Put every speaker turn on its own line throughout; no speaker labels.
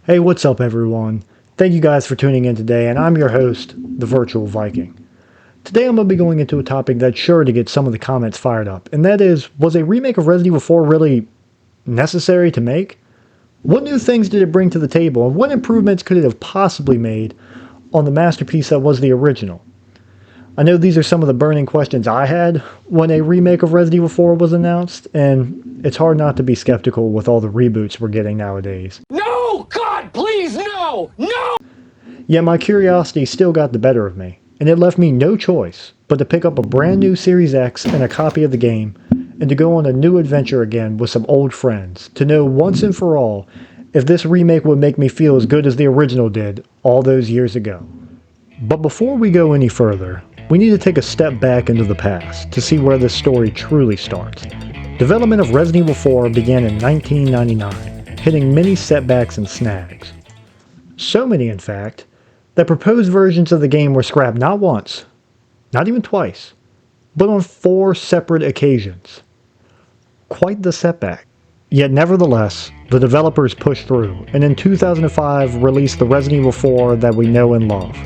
Hey, what's up everyone? Thank you guys for tuning in today, and I'm your host, the Virtual Viking. Today I'm going to be going into a topic that's sure to get some of the comments fired up, and that is, was a remake of Resident Evil 4 really necessary to make? What new things did it bring to the table, and what improvements could it have possibly made on the masterpiece that was the original? I know these are some of the burning questions I had when a remake of Resident Evil 4 was announced, and it's hard not to be skeptical with all the reboots we're getting nowadays.
No! God, please, no! No!
Yet my curiosity still got the better of me, and it left me no choice but to pick up a brand new Series X and a copy of the game, and to go on a new adventure again with some old friends, to know once and for all if this remake would make me feel as good as the original did all those years ago. But before we go any further, we need to take a step back into the past to see where this story truly starts. Development of Resident Evil 4 began in 1999, hitting many setbacks and snags. So many, in fact, that proposed versions of the game were scrapped not once, not even twice, but on 4 separate occasions. Quite the setback. Yet nevertheless, the developers pushed through, and in 2005 released the Resident Evil 4 that we know and love.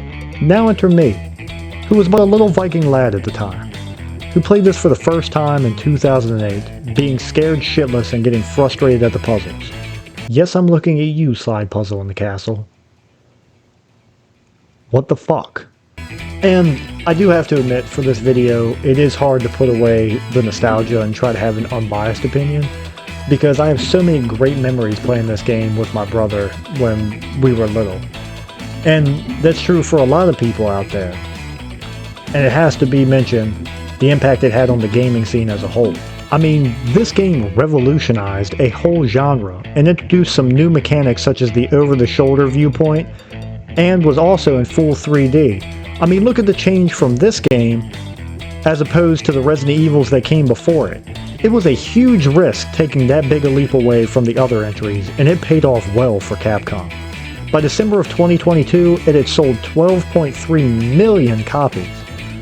Now enter me, who was but a little Viking lad at the time, who played this for the first time in 2008, being scared shitless and getting frustrated at the puzzles. Yes, I'm looking at you, slide puzzle in the castle. What the fuck? And I do have to admit, for this video, it is hard to put away the nostalgia and try to have an unbiased opinion, because I have so many great memories playing this game with my brother when we were little. And that's true for a lot of people out there. And it has to be mentioned, the impact it had on the gaming scene as a whole. I mean, this game revolutionized a whole genre and introduced some new mechanics such as the over-the-shoulder viewpoint, and was also in full 3D. I mean, look at the change from this game as opposed to the Resident Evils that came before it. It was a huge risk taking that big a leap away from the other entries, and it paid off well for Capcom. By December of 2022, it had sold 12.3 million copies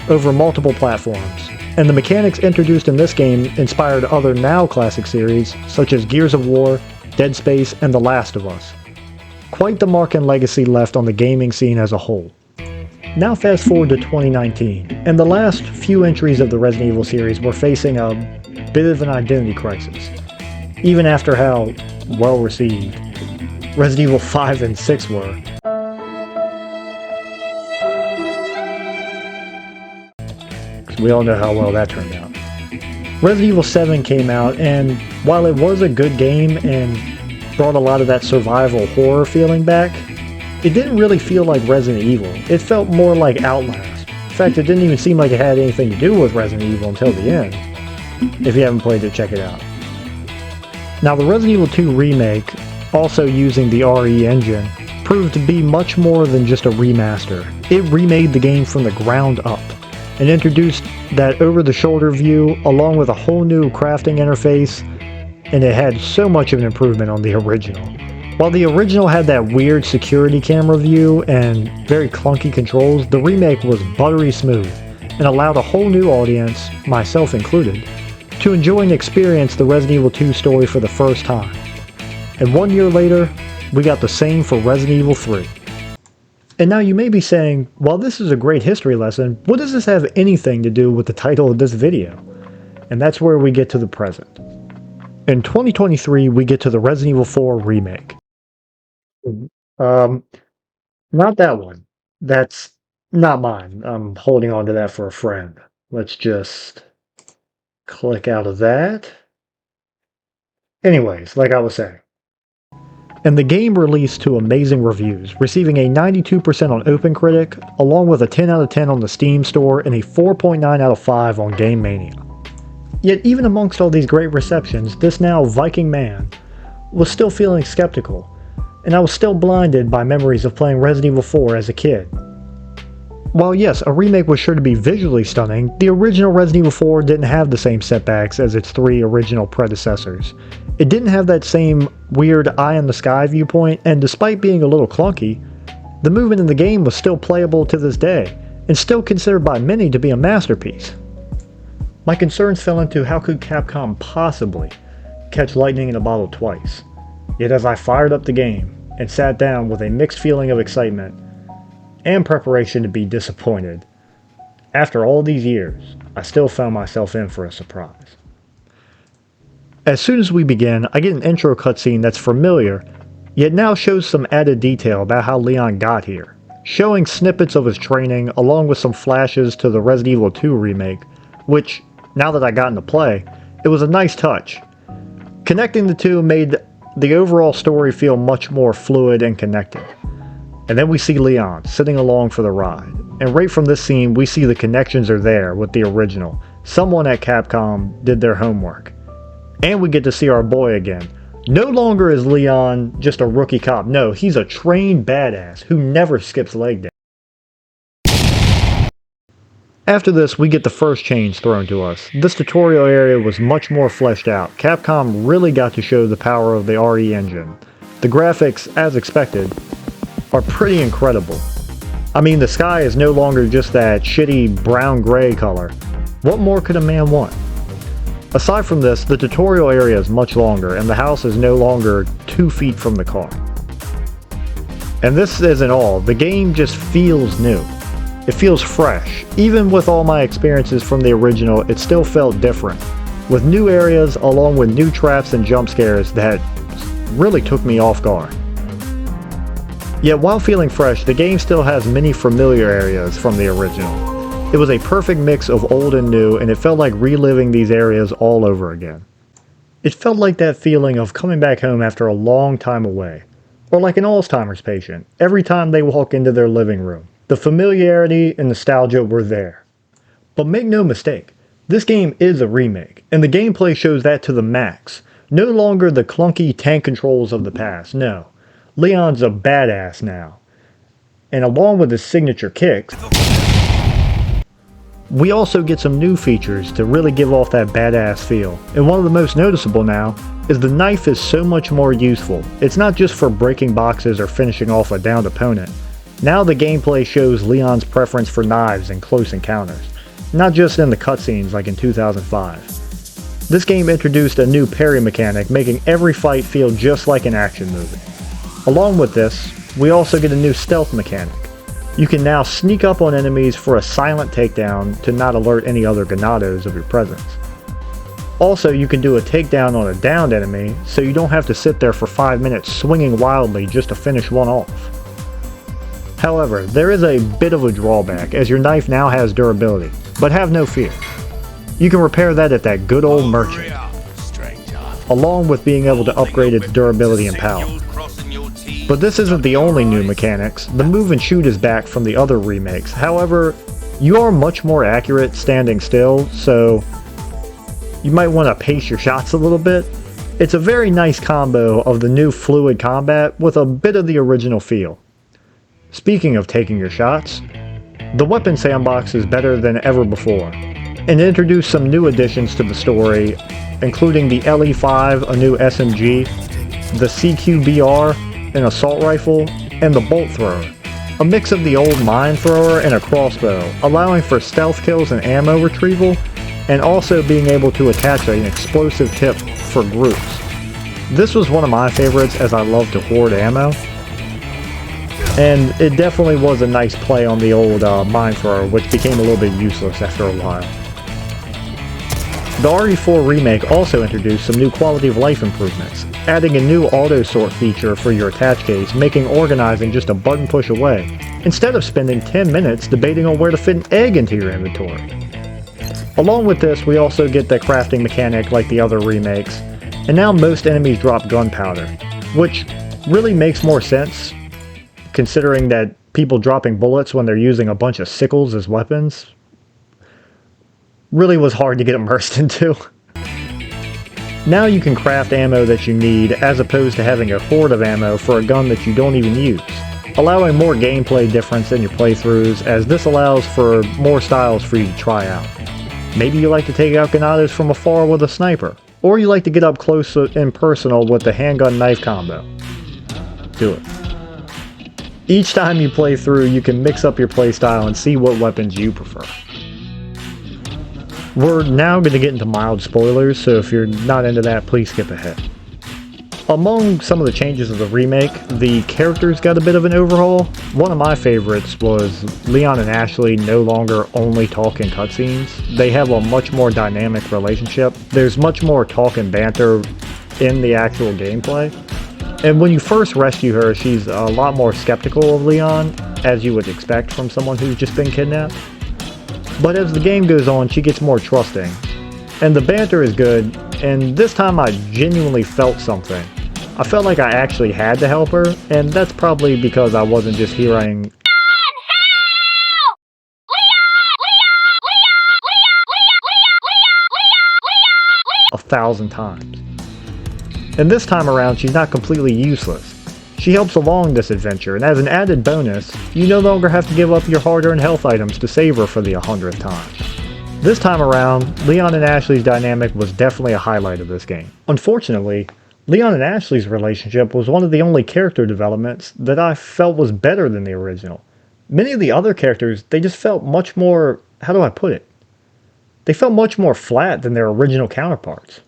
over multiple platforms, and the mechanics introduced in this game inspired other now classic series such as Gears of War, Dead Space, and The Last of Us. Quite the mark and legacy left on the gaming scene as a whole. Now fast forward to 2019, and the last few entries of the Resident Evil series were facing a bit of an identity crisis, even after how well received Resident Evil 5 and 6 were. We all know how well that turned out. Resident Evil 7 came out, and while it was a good game and brought a lot of that survival horror feeling back, it didn't really feel like Resident Evil. It felt more like Outlast. In fact, it didn't even seem like it had anything to do with Resident Evil until the end. If you haven't played it, check it out. Now, the Resident Evil 2 remake, also using the RE engine, proved to be much more than just a remaster. It remade the game from the ground up, and introduced that over-the-shoulder view along with a whole new crafting interface, and it had so much of an improvement on the original. While the original had that weird security camera view and very clunky controls, the remake was buttery smooth and allowed a whole new audience, myself included, to enjoy and experience the Resident Evil 2 story for the first time. And 1 year later, we got the same for Resident Evil 3. And now you may be saying, while this is a great history lesson, what does this have anything to do with the title of this video? And that's where we get to the present. In 2023, we get to the Resident Evil 4 remake. Not that one. That's not mine. I'm holding on to that for a friend. Let's just click out of that. Anyways, like I was saying. And the game released to amazing reviews, receiving a 92% on OpenCritic, along with a 10 out of 10 on the Steam store and a 4.9 out of 5 on Game Mania. Yet even amongst all these great receptions, this now Viking man was still feeling skeptical, and I was still blinded by memories of playing Resident Evil 4 as a kid. While yes, a remake was sure to be visually stunning, the original Resident Evil 4 didn't have the same setbacks as its 3 original predecessors. It didn't have that same weird eye-in-the-sky viewpoint, and despite being a little clunky, the movement in the game was still playable to this day, and still considered by many to be a masterpiece. My concerns fell into how could Capcom possibly catch lightning in a bottle twice. Yet as I fired up the game, and sat down with a mixed feeling of excitement and preparation to be disappointed. After all these years, I still found myself in for a surprise. As soon as we begin, I get an intro cutscene that's familiar, yet now shows some added detail about how Leon got here, showing snippets of his training along with some flashes to the Resident Evil 2 remake, which, now that I got into play, it was a nice touch. Connecting the two made the overall story feel much more fluid and connected. And then we see Leon sitting along for the ride, and right from this scene we see the connections are there with the original. Someone at Capcom did their homework. And we get to see our boy again. No longer is Leon just a rookie cop, no, he's a trained badass who never skips leg day. After this, we get the first change thrown to us. This tutorial area was much more fleshed out. Capcom really got to show the power of the RE engine. The graphics, as expected, are pretty incredible. I mean, the sky is no longer just that shitty brown-gray color. What more could a man want? Aside from this, the tutorial area is much longer, and the house is no longer 2 feet from the car. And this isn't all. The game just feels new. It feels fresh. Even with all my experiences from the original, it still felt different, with new areas along with new traps and jump scares that really took me off guard. Yet while feeling fresh, the game still has many familiar areas from the original. It was a perfect mix of old and new, and it felt like reliving these areas all over again. It felt like that feeling of coming back home after a long time away, or like an Alzheimer's patient, every time they walk into their living room. The familiarity and nostalgia were there. But make no mistake, this game is a remake, and the gameplay shows that to the max. No longer the clunky tank controls of the past, no. Leon's a badass now. And along with his signature kicks, we also get some new features to really give off that badass feel. And one of the most noticeable now is the knife is so much more useful. It's not just for breaking boxes or finishing off a downed opponent. Now the gameplay shows Leon's preference for knives in close encounters, not just in the cutscenes like in 2005. This game introduced a new parry mechanic, making every fight feel just like an action movie. Along with this, we also get a new stealth mechanic. You can now sneak up on enemies for a silent takedown to not alert any other ganados of your presence. Also, you can do a takedown on a downed enemy, so you don't have to sit there for 5 minutes swinging wildly just to finish one off. However, there is a bit of a drawback, as your knife now has durability, but have no fear. You can repair that at that good old merchant, along with being able to upgrade its durability and power. But this isn't the only new mechanics. The move and shoot is back from the other remakes. However, you are much more accurate standing still, so you might want to pace your shots a little bit. It's a very nice combo of the new fluid combat with a bit of the original feel. Speaking of taking your shots, the weapon sandbox is better than ever before, and introduced some new additions to the story, including the LE5, a new SMG, the CQBR, an assault rifle, and the bolt thrower, a mix of the old mine thrower and a crossbow, allowing for stealth kills and ammo retrieval, and also being able to attach an explosive tip for groups. This was one of my favorites, as I love to hoard ammo, and it definitely was a nice play on the old mine thrower, which became a little bit useless after a while. The RE4 remake also introduced some new quality of life improvements, adding a new auto sort feature for your attach case, making organizing just a button push away, instead of spending 10 minutes debating on where to fit an egg into your inventory. Along with this, we also get the crafting mechanic like the other remakes, and now most enemies drop gunpowder, which really makes more sense, considering that people dropping bullets when they're using a bunch of sickles as weapons really was hard to get immersed into. Now you can craft ammo that you need, as opposed to having a horde of ammo for a gun that you don't even use, allowing more gameplay difference in your playthroughs, as this allows for more styles for you to try out. Maybe you like to take out ganados from afar with a sniper, or you like to get up close and personal with the handgun knife combo. Do it. Each time you play through, you can mix up your playstyle and see what weapons you prefer. We're now going to get into mild spoilers, so if you're not into that, please skip ahead. Among some of the changes of the remake, the characters got a bit of an overhaul. One of my favorites was Leon and Ashley no longer only talk in cutscenes. They have a much more dynamic relationship. There's much more talk and banter in the actual gameplay. And when you first rescue her, she's a lot more skeptical of Leon, as you would expect from someone who's just been kidnapped. But as the game goes on, she gets more trusting. And the banter is good, and this time I genuinely felt something. I felt like I actually had to help her, and that's probably because I wasn't just hearing 1,000 times. And this time around, she's not completely useless. She helps along this adventure, and as an added bonus, you no longer have to give up your hard-earned health items to save her for the 100th time. This time around, Leon and Ashley's dynamic was definitely a highlight of this game. Unfortunately, Leon and Ashley's relationship was one of the only character developments that I felt was better than the original. Many of the other characters, they just felt much more, how do I put it? They felt much more flat than their original counterparts.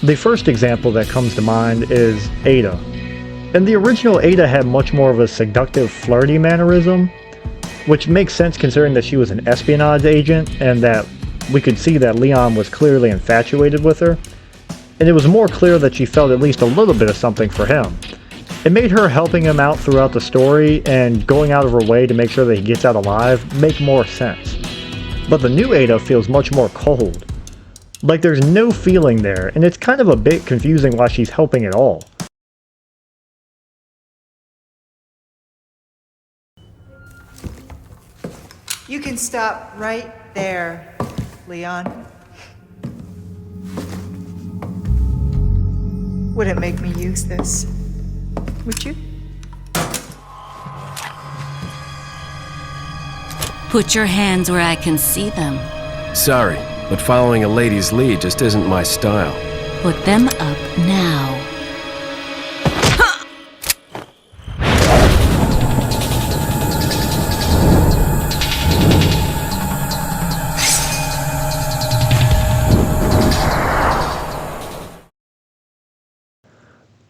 The first example that comes to mind is Ada. In the original, Ada had much more of a seductive, flirty mannerism, which makes sense considering that she was an espionage agent and that we could see that Leon was clearly infatuated with her. And it was more clear that she felt at least a little bit of something for him. It made her helping him out throughout the story and going out of her way to make sure that he gets out alive make more sense. But the new Ada feels much more cold. Like there's no feeling there, and it's kind of a bit confusing why she's helping at all.
You can stop right there, Leon. Wouldn't make me use this, would you?
Put your hands where I can see them.
Sorry, but following a lady's lead just isn't my style.
Put them up now.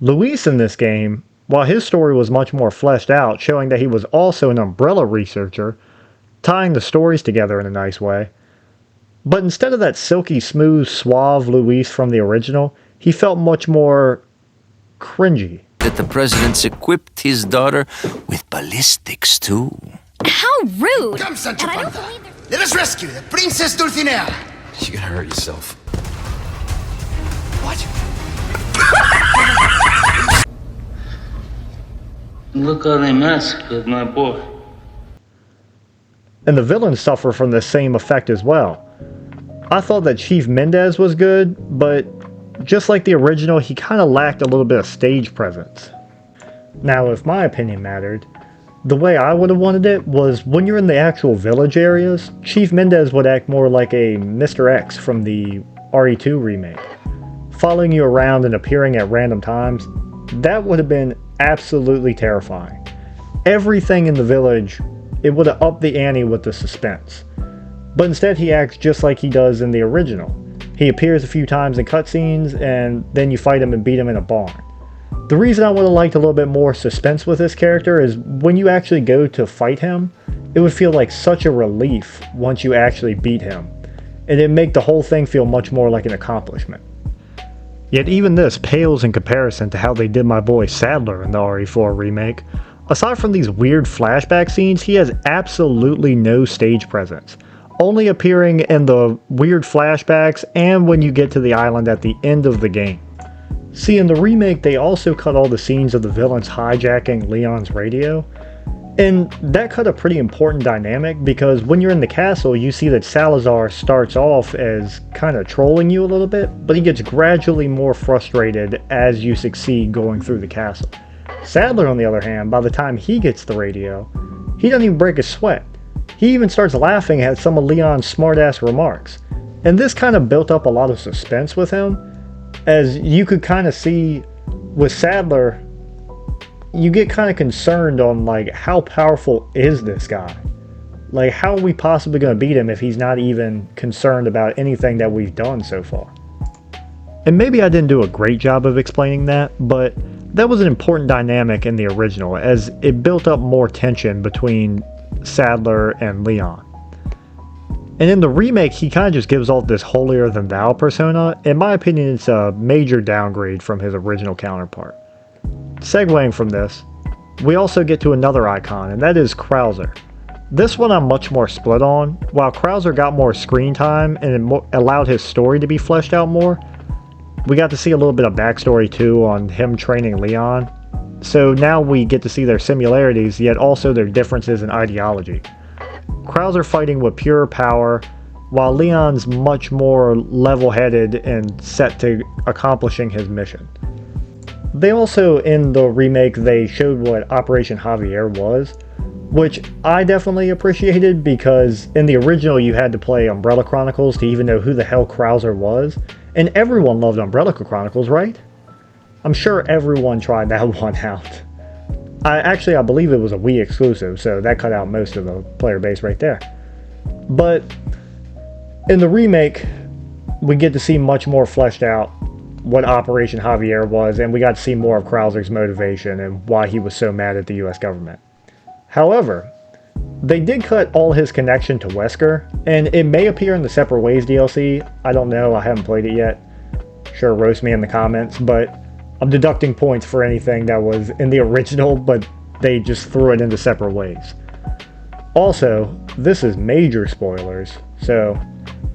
Luis in this game, while his story was much more fleshed out, showing that he was also an Umbrella researcher, tying the stories together in a nice way. But instead of that silky smooth, suave Luis from the original, he felt much more cringy.
That the president's equipped his daughter with ballistics too.
How rude!
Come, Sancho Panza. Let us rescue the Princess Dulcinea.
You're gonna hurt yourself.
What?
Look how they mess with my boy.
And the villains suffer from the same effect as well. I thought that Chief Mendez was good, but just like the original, he kind of lacked a little bit of stage presence. Now, if my opinion mattered, the way I would have wanted it was when you're in the actual village areas, Chief Mendez would act more like a Mr. X from the RE2 remake, following you around and appearing at random times. That would have been absolutely terrifying. Everything in the village, it would have upped the ante with the suspense. But instead he acts just like he does in the original. He appears a few times in cutscenes, and then you fight him and beat him in a barn. The reason I would have liked a little bit more suspense with this character is when you actually go to fight him, it would feel like such a relief once you actually beat him. And it'd make the whole thing feel much more like an accomplishment. Yet even this pales in comparison to how they did my boy Sadler in the RE4 remake. Aside from these weird flashback scenes, he has absolutely no stage presence, only appearing in the weird flashbacks and when you get to the island at the end of the game. See, in the remake, they also cut all the scenes of the villains hijacking Leon's radio, and that cut a pretty important dynamic because when you're in the castle, you see that Salazar starts off as kind of trolling you a little bit, but he gets gradually more frustrated as you succeed going through the castle. Sadler, on the other hand, by the time he gets the radio, he doesn't even break a sweat. He even starts laughing at some of Leon's smartass remarks. And this kind of built up a lot of suspense with him, as you could kind of see with Sadler, you get kind of concerned on like how powerful is this guy? Like how are we possibly going to beat him if he's not even concerned about anything that we've done so far? And maybe I didn't do a great job of explaining that, but that was an important dynamic in the original, as it built up more tension between Sadler and Leon. And in the remake, he kind of just gives off this holier-than-thou persona. In my opinion, it's a major downgrade from his original counterpart. Segueing from this, we also get to another icon, and that is Krauser. This one I'm much more split on. While Krauser got more screen time and it allowed his story to be fleshed out more, we got to see a little bit of backstory too on him training Leon. So now we get to see their similarities, yet also their differences in ideology. Krauser fighting with pure power, while Leon's much more level-headed and set to accomplishing his mission. They also, in the remake, they showed what Operation Javier was, which I definitely appreciated, because in the original you had to play Umbrella Chronicles to even know who the hell Krauser was, and everyone loved Umbrella Chronicles, right? I'm sure everyone tried that one out. I believe it was a Wii exclusive, so that cut out most of the player base right there. But in the remake, we get to see much more fleshed out what Operation Javier was, and we got to see more of Krauser's motivation and why he was so mad at the US government. However, they did cut all his connection to Wesker, and it may appear in the Separate Ways DLC. I don't know, I haven't played it yet. Sure, roast me in the comments, but I'm deducting points for anything that was in the original, but they just threw it into Separate Ways. Also, this is major spoilers, so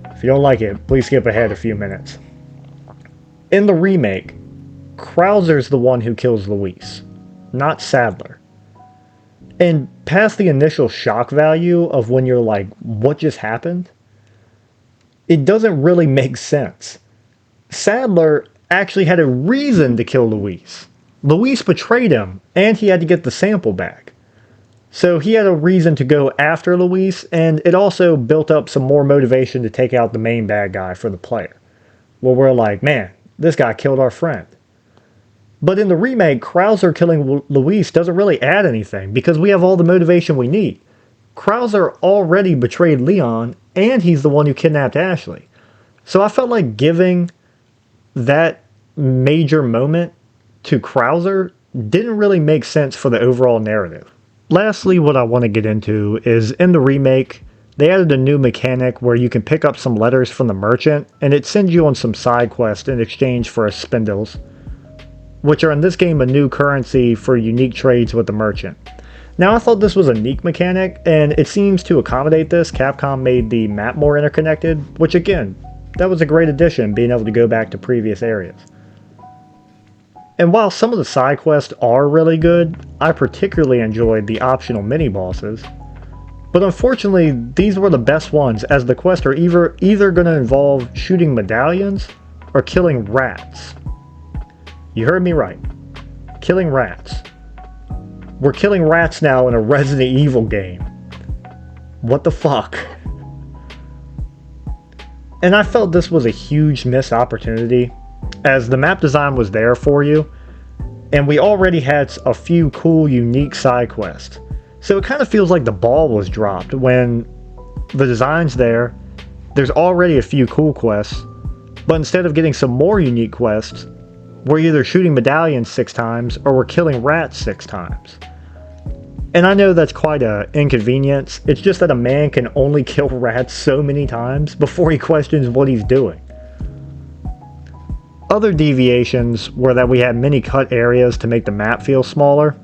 if you don't like it, please skip ahead a few minutes. In the remake, Krauser's the one who kills Luis, not Sadler. And past the initial shock value of when you're like, what just happened? It doesn't really make sense. Sadler actually had a reason to kill Luis. Luis betrayed him, and he had to get the sample back. So he had a reason to go after Luis, and it also built up some more motivation to take out the main bad guy for the player. Well, we're like, man, this guy killed our friend. But in the remake, Krauser killing Luis doesn't really add anything, because we have all the motivation we need. Krauser already betrayed Leon, and he's the one who kidnapped Ashley. So I felt like giving that major moment to Krauser didn't really make sense for the overall narrative. Lastly, what I want to get into is in the remake, they added a new mechanic where you can pick up some letters from the merchant, and it sends you on some side quests in exchange for spindles, which are in this game a new currency for unique trades with the merchant. Now, I thought this was a neat mechanic, and it seems to accommodate this, Capcom made the map more interconnected, which again, that was a great addition, being able to go back to previous areas. And while some of the side quests are really good, I particularly enjoyed the optional mini-bosses. But unfortunately, these were the best ones, as the quests are either going to involve shooting medallions or killing rats. You heard me right. Killing rats. We're killing rats now in a Resident Evil game. What the fuck? And I felt this was a huge missed opportunity, as the map design was there for you, and we already had a few cool, unique side quests. So it kind of feels like the ball was dropped when the design's there, there's already a few cool quests, but instead of getting some more unique quests, we're either shooting medallions 6 times or we're killing rats 6 times. And I know that's quite an inconvenience, it's just that a man can only kill rats so many times before he questions what he's doing. Other deviations were that we had many cut areas to make the map feel smaller.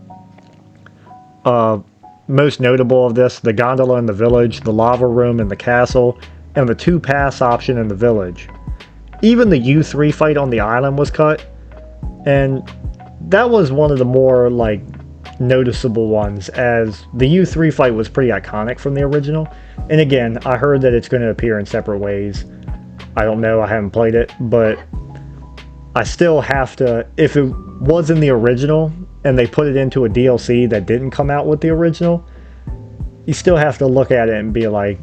Most notable of this, the gondola in the village, the lava room in the castle, and the 2-pass option in the village. Even the U3 fight on the island was cut, and that was one of the more noticeable ones, as the U3 fight was pretty iconic from the original. And again, I heard that it's going to appear in Separate Ways. I don't know, I haven't played it, but I still have to, if it was in the original and they put it into a DLC that didn't come out with the original, you still have to look at it and be like,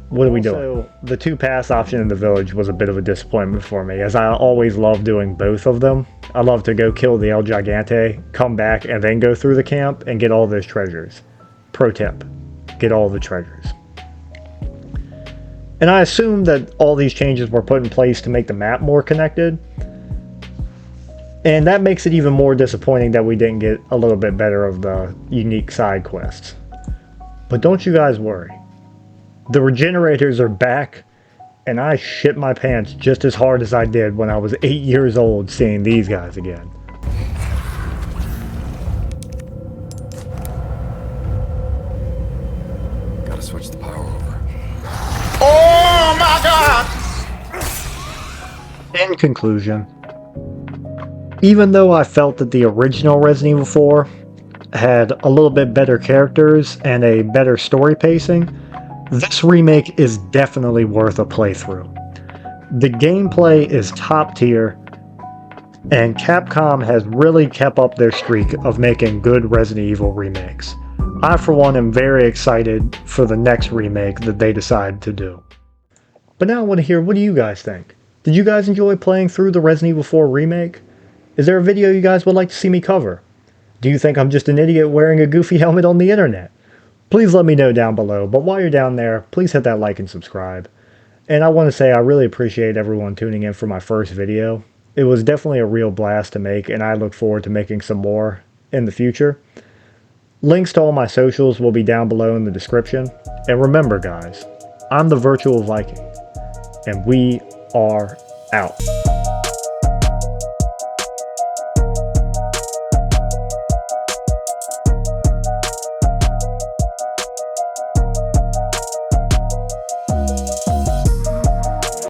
what are we doing? The 2-pass option in the village was a bit of a disappointment for me, as I always love doing both of them. I love to go kill the El Gigante, come back, and then go through the camp and get all those treasures. Pro tip, get all the treasures. And I assume that all these changes were put in place to make the map more connected. And that makes it even more disappointing that we didn't get a little bit better of the unique side quests. But don't you guys worry. The regenerators are back, and I shit my pants just as hard as I did when I was 8 years old seeing these guys again.
Gotta switch the power over.
Oh my God!
In conclusion, even though I felt that the original Resident Evil 4 had a little bit better characters and a better story pacing, this remake is definitely worth a playthrough. The gameplay is top tier, and Capcom has really kept up their streak of making good Resident Evil remakes. I, for one, am very excited for the next remake that they decide to do. But now I want to hear, what do you guys think? Did you guys enjoy playing through the Resident Evil 4 remake? Is there a video you guys would like to see me cover? Do you think I'm just an idiot wearing a goofy helmet on the internet? Please let me know down below, but while you're down there, please hit that like and subscribe. And I want to say I really appreciate everyone tuning in for my first video. It was definitely a real blast to make, and I look forward to making some more in the future. Links to all my socials will be down below in the description. And remember guys, I'm the Virtual Viking, and we are out.